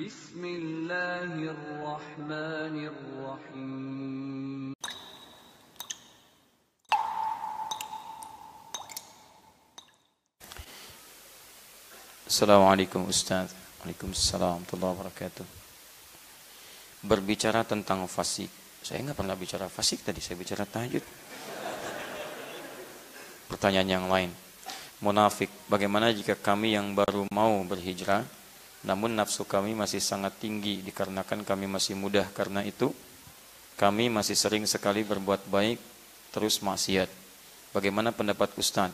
Bismillahirrahmanirrahim. Assalamualaikum Ustaz. Waalaikumsalam warahmatullahi wabarakatuh. Berbicara tentang fasik. Saya nggak pernah bicara fasik tadi, saya bicara tahajud. Pertanyaan yang lain. Munafik, bagaimana jika kami yang baru mau berhijrah, namun nafsu kami masih sangat tinggi dikarenakan kami masih mudah, karena itu kami masih sering sekali berbuat baik, terus maksiat. Bagaimana pendapat Ustaz?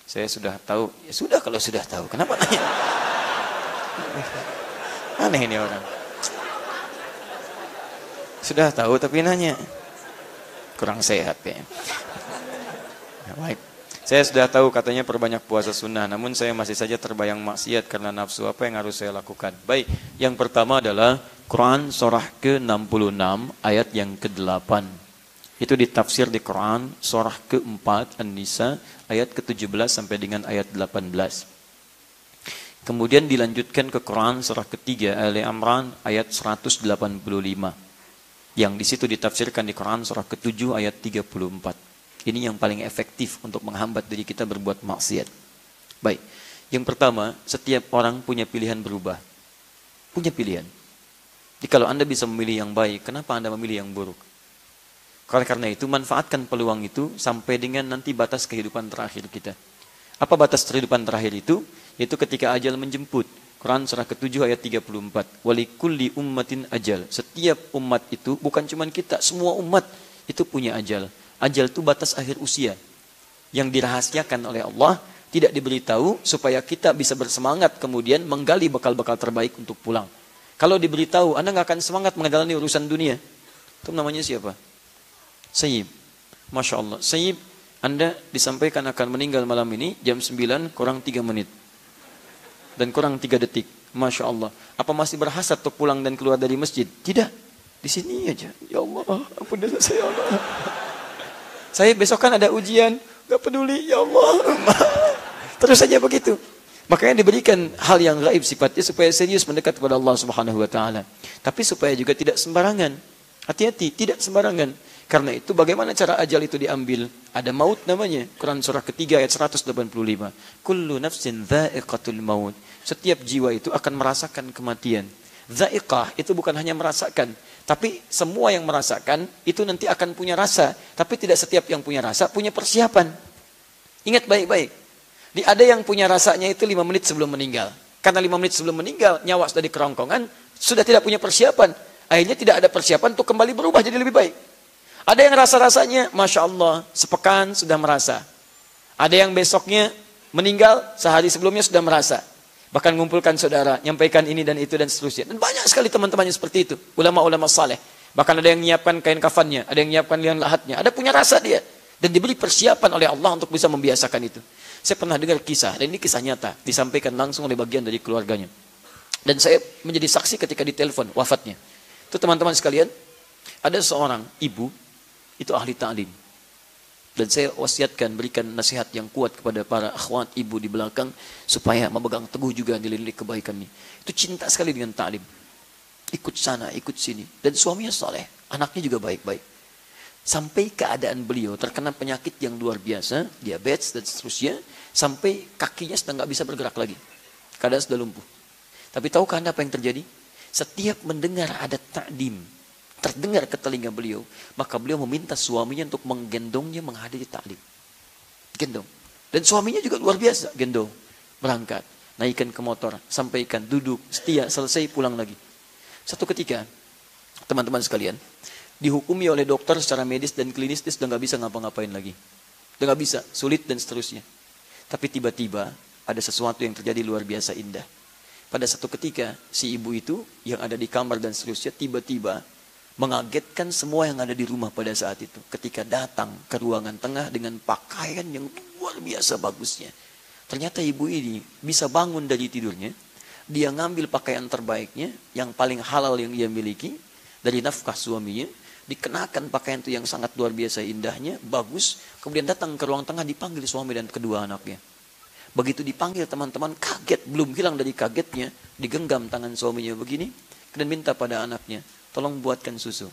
Saya sudah tahu. Ya sudah kalau sudah tahu. Kenapa nanya? Aneh ini orang. Sudah tahu tapi nanya. Kurang sehat kayaknya. Ya, baik. Saya sudah tahu katanya perbanyak puasa sunnah. Namun saya masih saja terbayang maksiat karena nafsu. Apa yang harus saya lakukan? Baik. Yang pertama adalah Quran surah ke-66 ayat yang ke-8. Itu ditafsir di Quran surah ke-4 An-Nisa ayat ke-17 sampai dengan ayat 18. Kemudian dilanjutkan ke Quran surah ketiga Ali Imran ayat 185. Yang di situ ditafsirkan di Quran surah ke-7 ayat 34. Ini yang paling efektif untuk menghambat diri kita berbuat maksiat. Baik. Yang pertama, setiap orang punya pilihan berubah. Punya pilihan. Jadi kalau Anda bisa memilih yang baik, kenapa Anda memilih yang buruk? Karena itu manfaatkan peluang itu sampai dengan nanti batas kehidupan terakhir kita. Apa batas kehidupan terakhir itu? Yaitu ketika ajal menjemput. Quran surah ke-7 ayat 34. Walikulli ummatin ajal. Setiap umat itu, bukan cuma kita, semua umat itu punya ajal. Ajal itu batas akhir usia. Yang dirahasiakan oleh Allah, tidak diberitahu supaya kita bisa bersemangat kemudian menggali bekal-bekal terbaik untuk pulang. Kalau diberitahu, Anda nggak akan semangat menjalani urusan dunia. Itu namanya siapa? Sayyib. Masya Allah. Sayyib, Anda disampaikan akan meninggal malam ini jam 9 kurang 3 menit. Dan kurang 3 detik. Masya Allah. Apa masih berhasrat untuk pulang dan keluar dari masjid? Tidak. Di sini aja. Ya Allah, ampun dosa saya Allah. Saya besok kan ada ujian. Gak peduli. Ya Allah. Terus saja begitu. Makanya diberikan hal yang gaib sifatnya supaya serius mendekat kepada Allah Subhanahu wa taala. Tapi supaya juga tidak sembarangan. Hati-hati, tidak sembarangan. Karena itu bagaimana cara ajal itu diambil? Ada maut namanya. Quran surah ketiga ayat 185. Kullu nafsin dha'iqatul maut. Setiap jiwa itu akan merasakan kematian. Dha'iqah itu bukan hanya merasakan. Tapi semua yang merasakan itu nanti akan punya rasa. Tapi tidak setiap yang punya rasa punya persiapan. Ingat baik-baik. Ada yang punya rasanya itu 5 menit sebelum meninggal. Karena 5 menit sebelum meninggal nyawa sudah di kerongkongan. Sudah tidak punya persiapan. Akhirnya tidak ada persiapan untuk kembali berubah jadi lebih baik. Ada yang rasa-rasanya, Masya Allah, sepekan sudah merasa. Ada yang besoknya meninggal, sehari sebelumnya sudah merasa. Bahkan mengumpulkan saudara, nyampaikan ini dan itu dan seterusnya. Dan banyak sekali teman-temannya seperti itu. Ulama-ulama saleh. Bahkan ada yang menyiapkan kain kafannya, ada yang menyiapkan liang lahatnya. Ada punya rasa dia. Dan diberi persiapan oleh Allah untuk bisa membiasakan itu. Saya pernah dengar kisah, dan ini kisah nyata. Disampaikan langsung oleh bagian dari keluarganya. Dan saya menjadi saksi ketika ditelepon wafatnya. Itu teman-teman sekalian, ada seorang ibu, itu ahli ta'lim. Dan saya wasiatkan berikan nasihat yang kuat kepada para akhwat ibu di belakang supaya memegang teguh juga nilai-nilai kebaikan ini. Itu cinta sekali dengan ta'lim. Ikut sana, ikut sini. Dan suaminya saleh, anaknya juga baik-baik. Sampai keadaan beliau terkena penyakit yang luar biasa, diabetes dan seterusnya, sampai kakinya sudah nggak bisa bergerak lagi. Keadaan sudah lumpuh. Tapi tahukah Anda apa yang terjadi? Setiap mendengar ada ta'lim terdengar ke telinga beliau, maka beliau meminta suaminya untuk menggendongnya menghadiri taklim. Gendong. Dan suaminya juga luar biasa, gendong. Berangkat, naikkan ke motor, sampaikan, duduk, setia, selesai, pulang lagi. Satu ketika, teman-teman sekalian, dihukumi oleh dokter secara medis dan klinis, dia sudah nggak bisa ngapa-ngapain lagi. Sudah nggak bisa, sulit dan seterusnya. Tapi tiba-tiba ada sesuatu yang terjadi luar biasa indah. Pada satu ketika, si ibu itu yang ada di kamar dan seterusnya, tiba-tiba mengagetkan semua yang ada di rumah pada saat itu. Ketika datang ke ruangan tengah dengan pakaian yang luar biasa bagusnya. Ternyata ibu ini bisa bangun dari tidurnya. Dia ngambil pakaian terbaiknya, yang paling halal yang ia miliki, dari nafkah suaminya. Dikenakan pakaian itu yang sangat luar biasa indahnya, bagus. Kemudian datang ke ruang tengah, dipanggil suami dan kedua anaknya. Begitu dipanggil teman-teman kaget, belum hilang dari kagetnya, digenggam tangan suaminya begini, dan minta pada anaknya, tolong buatkan susu.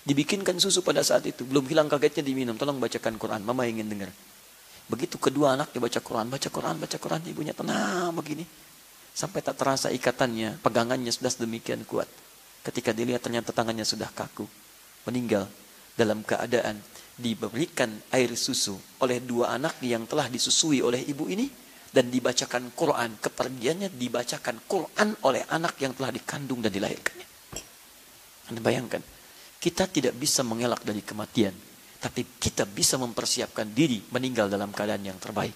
Dibikinkan susu pada saat itu, belum hilang kagetnya diminum, tolong bacakan Quran, mama ingin dengar. Begitu kedua anaknya baca Quran, ibunya tenang begini. Sampai tak terasa ikatannya, pegangannya sudah sedemikian kuat. Ketika dilihat ternyata tangannya sudah kaku, meninggal dalam keadaan diberikan air susu oleh dua anak yang telah disusui oleh ibu ini, dan dibacakan Quran. Kepergiannya dibacakan Quran oleh anak yang telah dikandung dan dilahirkannya. Anda bayangkan, kita tidak bisa mengelak dari kematian, tapi kita bisa mempersiapkan diri meninggal dalam keadaan yang terbaik.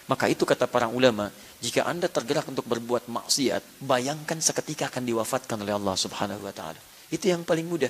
Maka itu kata para ulama, jika Anda tergerak untuk berbuat maksiat, bayangkan seketika akan diwafatkan oleh Allah Subhanahu wa taala. Itu yang paling mudah.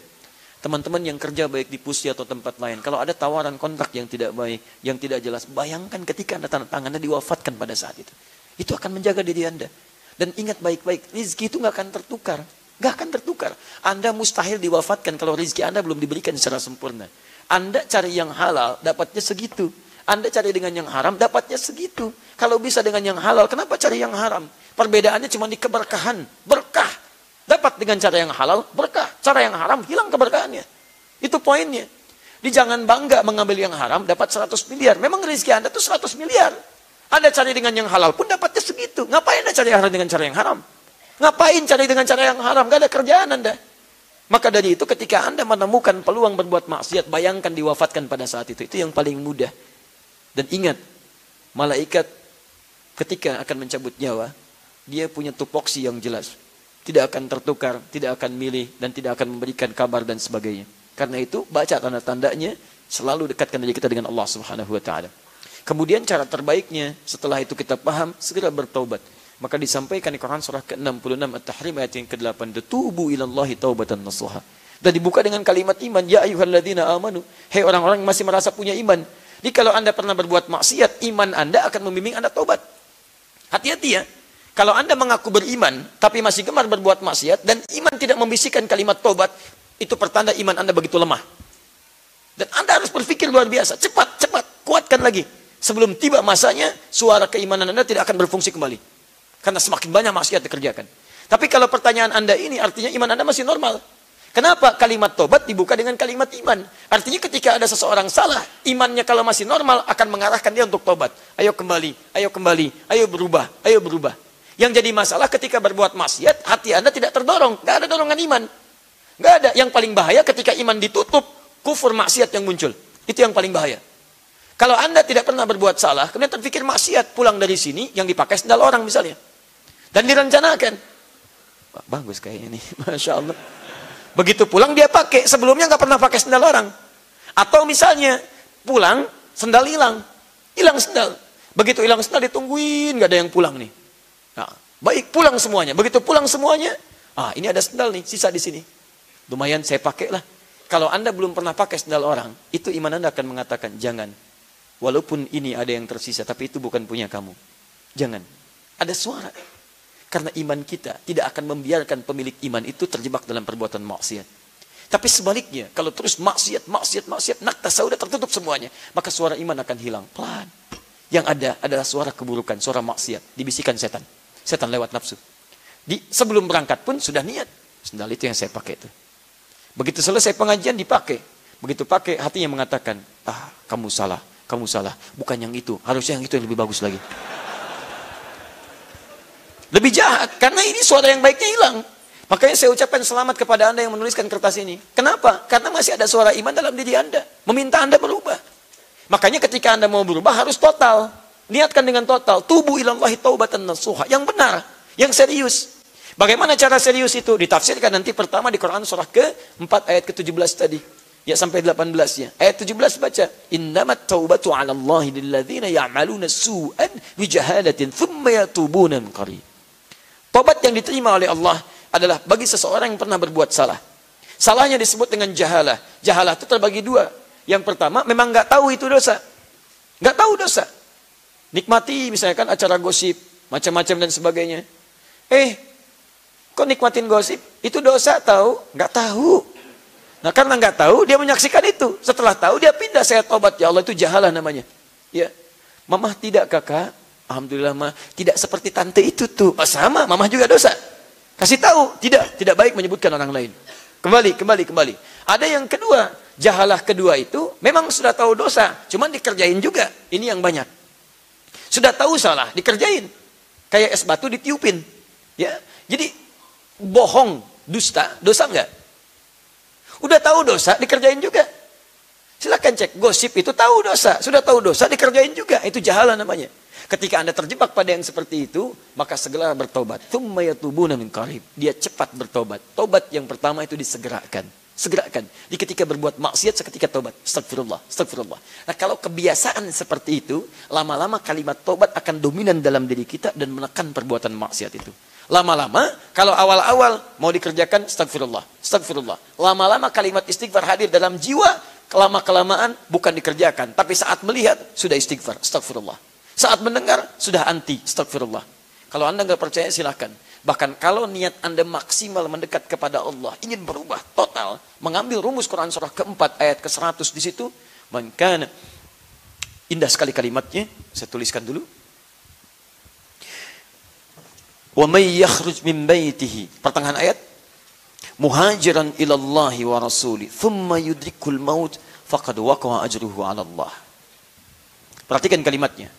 Teman-teman yang kerja baik di Pusi atau tempat lain, kalau ada tawaran kontrak yang tidak baik, yang tidak jelas, bayangkan ketika Anda tanda tangan, Anda diwafatkan pada saat itu. Itu akan menjaga diri Anda. Dan ingat baik-baik, rezeki itu nggak akan tertukar. Nggak akan tertukar. Anda mustahil diwafatkan kalau rezeki Anda belum diberikan secara sempurna. Anda cari yang halal, dapatnya segitu. Anda cari dengan yang haram, dapatnya segitu. Kalau bisa dengan yang halal, kenapa cari yang haram? Perbedaannya cuma di keberkahan. Berkah. Dapat dengan cara yang halal, berkah. Cara yang haram, hilang keberkahannya. Itu poinnya. Jangan bangga mengambil yang haram, dapat 100 miliar. Memang rezeki Anda itu 100 miliar. Anda cari dengan yang halal pun dapatnya segitu. Ngapain Anda cari yang halal dengan cara yang haram? Ngapain cari dengan cara yang haram? Gak ada kerjaan Anda. Maka dari itu ketika Anda menemukan peluang berbuat maksiat, bayangkan diwafatkan pada saat itu. Itu yang paling mudah. Dan ingat, malaikat ketika akan mencabut nyawa, dia punya tupoksi yang jelas. Tidak akan tertukar, tidak akan milih, dan tidak akan memberikan kabar dan sebagainya. Karena itu, baca tanda-tandanya, selalu dekatkan diri kita dengan Allah Subhanahu wa taala. Kemudian cara terbaiknya, setelah itu kita paham, segera bertaubat. Maka disampaikan di Quran surah ke-66 At-Tahrim ayat yang ke-8, "Tubu ilallahi taubatan nasuha." Dan dibuka dengan kalimat iman, "Ya ayyuhalladzina amanu." Hei orang-orang yang masih merasa punya iman. Jadi kalau Anda pernah berbuat maksiat, iman Anda akan membimbing Anda taubat. Hati-hati ya. Kalau Anda mengaku beriman, tapi masih gemar berbuat maksiat, dan iman tidak membisikkan kalimat taubat, itu pertanda iman Anda begitu lemah. Dan Anda harus berpikir luar biasa. Cepat, kuatkan lagi. Sebelum tiba masanya, suara keimanan Anda tidak akan berfungsi kembali. Karena semakin banyak maksiat dikerjakan. Tapi kalau pertanyaan Anda ini, artinya iman Anda masih normal. Kenapa kalimat taubat dibuka dengan kalimat iman? Artinya ketika ada seseorang salah, imannya kalau masih normal akan mengarahkan dia untuk taubat. Ayo kembali, ayo berubah, ayo berubah. Yang jadi masalah ketika berbuat maksiat, hati Anda tidak terdorong. Gak ada dorongan iman. Gak ada. Yang paling bahaya ketika iman ditutup, kufur maksiat yang muncul. Itu yang paling bahaya. Kalau Anda tidak pernah berbuat salah, kemudian terpikir maksiat, pulang dari sini, yang dipakai sendal orang misalnya. Dan direncanakan. Wah, bagus kayaknya nih. Masya Allah. Begitu pulang dia pakai. Sebelumnya gak pernah pakai sendal orang. Atau misalnya, pulang, sendal hilang. Hilang sendal. Begitu hilang sendal, ditungguin, gak ada yang pulang nih. Nah, baik pulang semuanya. Begitu pulang semuanya, ini ada sendal nih, sisa di sini. Lumayan saya pakai lah. Kalau Anda belum pernah pakai sendal orang, itu iman Anda akan mengatakan, jangan. Walaupun ini ada yang tersisa, tapi itu bukan punya kamu. Jangan. Ada suara. Karena iman kita tidak akan membiarkan pemilik iman itu terjebak dalam perbuatan maksiat. Tapi sebaliknya, kalau terus maksiat, naktasa sudah tertutup semuanya, maka suara iman akan hilang. Pelan. Yang ada adalah suara keburukan, suara maksiat, dibisikkan setan. Setan lewat nafsu. Sebelum berangkat pun sudah niat. Sendal itu yang saya pakai itu. Begitu selesai pengajian dipakai. Begitu pakai, hatinya mengatakan, kamu salah. Bukan yang itu. Harusnya yang itu yang lebih bagus lagi. Lebih jahat. Karena ini suara yang baiknya hilang. Makanya saya ucapkan selamat kepada Anda yang menuliskan kertas ini. Kenapa? Karena masih ada suara iman dalam diri Anda. Meminta Anda berubah. Makanya ketika Anda mau berubah harus total. Niatkan dengan total. Tubu ilallahi taubatan nasuha. Yang benar. Yang serius. Bagaimana cara serius itu? Ditafsirkan nanti pertama di Quran surah ke-4 ayat ke-17 tadi. Ya sampai 18-nya. Ayat 17 baca. Innamat taubatu ala Allahi lilladzina ya'maluna su'an bijahalatin thumma yatubuna min qarib. Taubat yang diterima oleh Allah adalah bagi seseorang yang pernah berbuat salah. Salahnya disebut dengan jahalah. Jahalah itu terbagi dua. Yang pertama memang nggak tahu itu dosa. Nggak tahu dosa. Nikmati misalkan acara gosip, macam-macam dan sebagainya. Kok nikmatin gosip? Itu dosa tahu? Nggak tahu. Nah karena nggak tahu, dia menyaksikan itu. Setelah tahu, dia pindah, saya tobat. Ya Allah, itu jahalah namanya. Ya, mamah tidak kakak, Alhamdulillah mah tidak seperti tante itu tuh. Oh, sama, mamah juga dosa. Kasih tahu, tidak baik menyebutkan orang lain. Kembali. Ada yang kedua, jahalah kedua itu memang sudah tahu dosa, cuman dikerjain juga. Ini yang banyak. Sudah tahu salah, dikerjain. Kayak es batu ditiupin. Ya. Jadi bohong, dusta, dosa enggak? Udah tahu dosa, dikerjain juga. Silakan cek, gosip itu tahu dosa, sudah tahu dosa, dikerjain juga. Itu jahalah namanya. Ketika Anda terjebak pada yang seperti itu, maka segera bertobat. Tsumma yatubuna min qarib. Dia cepat bertobat. Tobat yang pertama itu disegerakan. Segerakan. Di ketika berbuat maksiat, seketika tobat. Astagfirullah. Nah, kalau kebiasaan seperti itu, lama-lama kalimat tobat akan dominan dalam diri kita dan menekan perbuatan maksiat itu. Lama-lama, kalau awal-awal mau dikerjakan, astagfirullah. Lama-lama kalimat istighfar hadir dalam jiwa, lama-kelamaan bukan dikerjakan. Tapi saat melihat, sudah istighfar. Astagfirullah. Saat mendengar, sudah anti. Astagfirullah. Kalau Anda nggak percaya, silahkan. Bahkan kalau niat Anda maksimal mendekat kepada Allah, ingin berubah total, mengambil rumus Quran surah keempat, ayat ke-100 di situ, maka indah sekali kalimatnya, saya tuliskan dulu. Wa may yakhruj min baitihi, pertengahan ayat, muhajiran ilallahi wa rasuli, thumma yudrikul maut, faqad waqa'a ajruhu 'ala Allah. Perhatikan kalimatnya.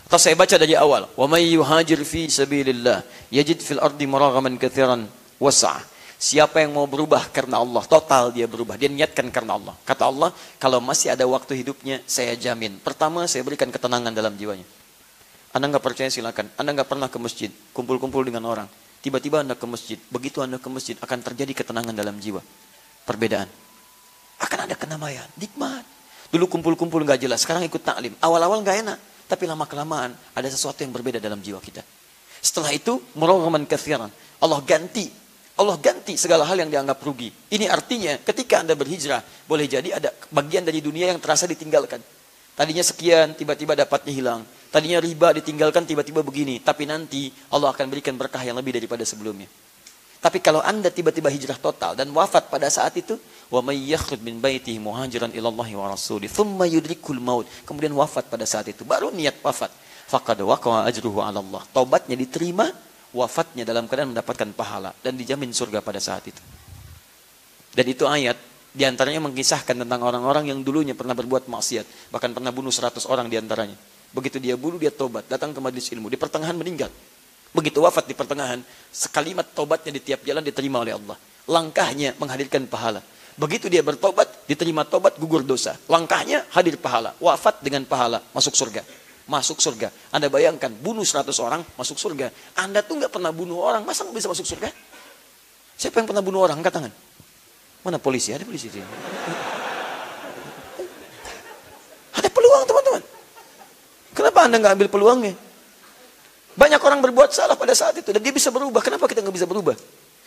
Atau saya baca dari awal. Wa may yuhajir fi sabilillah yajid fil ardi muraghaman katsiran was'a. Siapa yang mau berubah karena Allah, total dia berubah. Dia niatkan karena Allah. Kata Allah, kalau masih ada waktu hidupnya, saya jamin. Pertama, saya berikan ketenangan dalam jiwanya. Anda nggak percaya, silakan. Anda nggak pernah ke masjid, kumpul-kumpul dengan orang. Tiba-tiba Anda ke masjid. Begitu Anda ke masjid, akan terjadi ketenangan dalam jiwa. Perbedaan. Akan ada kenamaian, nikmat. Dulu kumpul-kumpul nggak jelas, sekarang ikut taklim. Awal-awal nggak enak. Tapi lama-kelamaan ada sesuatu yang berbeda dalam jiwa kita. Setelah itu, muraghaman katsiran. Allah ganti segala hal yang dianggap rugi. Ini artinya ketika Anda berhijrah, boleh jadi ada bagian dari dunia yang terasa ditinggalkan. Tadinya sekian, tiba-tiba dapatnya hilang. Tadinya riba ditinggalkan, tiba-tiba begini. Tapi nanti Allah akan berikan berkah yang lebih daripada sebelumnya. Tapi kalau Anda tiba-tiba hijrah total dan wafat pada saat itu, wa may yakhruj min baitihi muhajiran ilallahi wa rasuli thumma yudrikul maut, kemudian wafat pada saat itu, baru niat wafat, faqad waqa'a ajruhu 'ala Allah. Taubatnya diterima, wafatnya dalam keadaan mendapatkan pahala dan dijamin surga pada saat itu. Dan itu ayat diantaranya mengisahkan tentang orang-orang yang dulunya pernah berbuat maksiat, bahkan pernah bunuh 100 orang diantaranya. Begitu dia bunuh, dia tobat, datang ke majelis ilmu, di pertengahan meninggal. Begitu wafat di pertengahan, sekalimat tobatnya di tiap jalan diterima oleh Allah. Langkahnya menghadirkan pahala. Begitu dia bertobat, diterima tobat, gugur dosa. Langkahnya hadir pahala. Wafat dengan pahala, masuk surga. Masuk surga. Anda bayangkan, bunuh 100 orang, masuk surga. Anda tuh nggak pernah bunuh orang, masa nggak bisa masuk surga? Siapa yang pernah bunuh orang? Angkat tangan. Mana polisi? Ada polisi di sini. Ada peluang, teman-teman. Kenapa Anda nggak ambil peluangnya? Banyak orang berbuat salah pada saat itu dan dia bisa berubah. Kenapa kita nggak bisa berubah?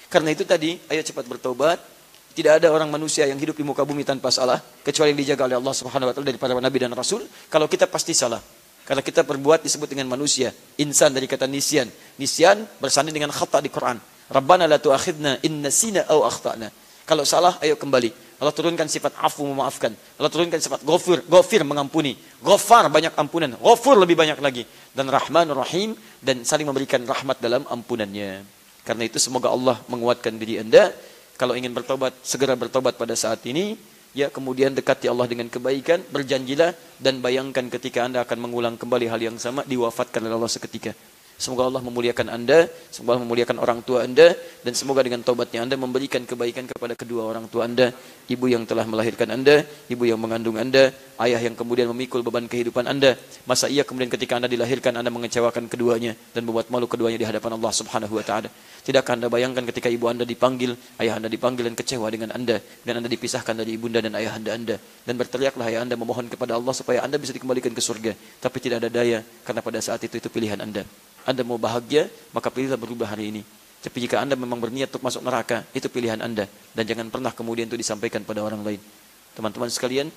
Karena itu tadi, ayo cepat bertobat. Tidak ada orang manusia yang hidup di muka bumi tanpa salah, kecuali yang dijaga oleh Allah Subhanahu wa taala dari para nabi dan rasul. Kalau kita pasti salah. Karena kita berbuat disebut dengan manusia. Insan dari kata nisyan. Nisyan bersanding dengan khata di Quran. Rabbana la tu'akhidna in nasina aw akhtana. Kalau salah, ayo kembali. Allah turunkan sifat afu, memaafkan. Allah turunkan sifat ghafir, mengampuni. Ghafar, banyak ampunan. Ghafur, lebih banyak lagi. Dan Rahman, Rahim, dan saling memberikan rahmat dalam ampunannya. Karena itu semoga Allah menguatkan diri Anda. Kalau ingin bertobat, segera bertobat pada saat ini. Ya, kemudian dekati Allah dengan kebaikan, berjanjilah, dan bayangkan ketika Anda akan mengulang kembali hal yang sama, diwafatkan oleh Allah seketika. Semoga Allah memuliakan Anda, semoga Allah memuliakan orang tua Anda, dan semoga dengan taubatnya Anda memberikan kebaikan kepada kedua orang tua Anda, ibu yang telah melahirkan Anda, ibu yang mengandung Anda, ayah yang kemudian memikul beban kehidupan Anda. Masa iya kemudian ketika Anda dilahirkan Anda mengecewakan keduanya dan membuat malu keduanya di hadapan Allah Subhanahu wa taala? Tidakkah Anda bayangkan ketika ibu Anda dipanggil, ayah Anda dipanggil dan kecewa dengan Anda, dan Anda dipisahkan dari ibunda dan ayah Anda, dan berteriaklah ayah Anda memohon kepada Allah supaya Anda bisa dikembalikan ke surga, tapi tidak ada daya karena pada saat itu pilihan Anda. Anda mau bahagia, maka pilihlah berubah hari ini. Tapi jika Anda memang berniat untuk masuk neraka, itu pilihan Anda. Dan jangan pernah kemudian itu disampaikan pada orang lain. Teman-teman sekalian,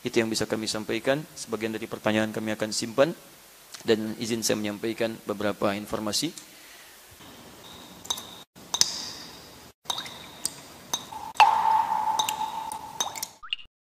itu yang bisa kami sampaikan. Sebagian dari pertanyaan kami akan simpan. Dan izin saya menyampaikan beberapa informasi.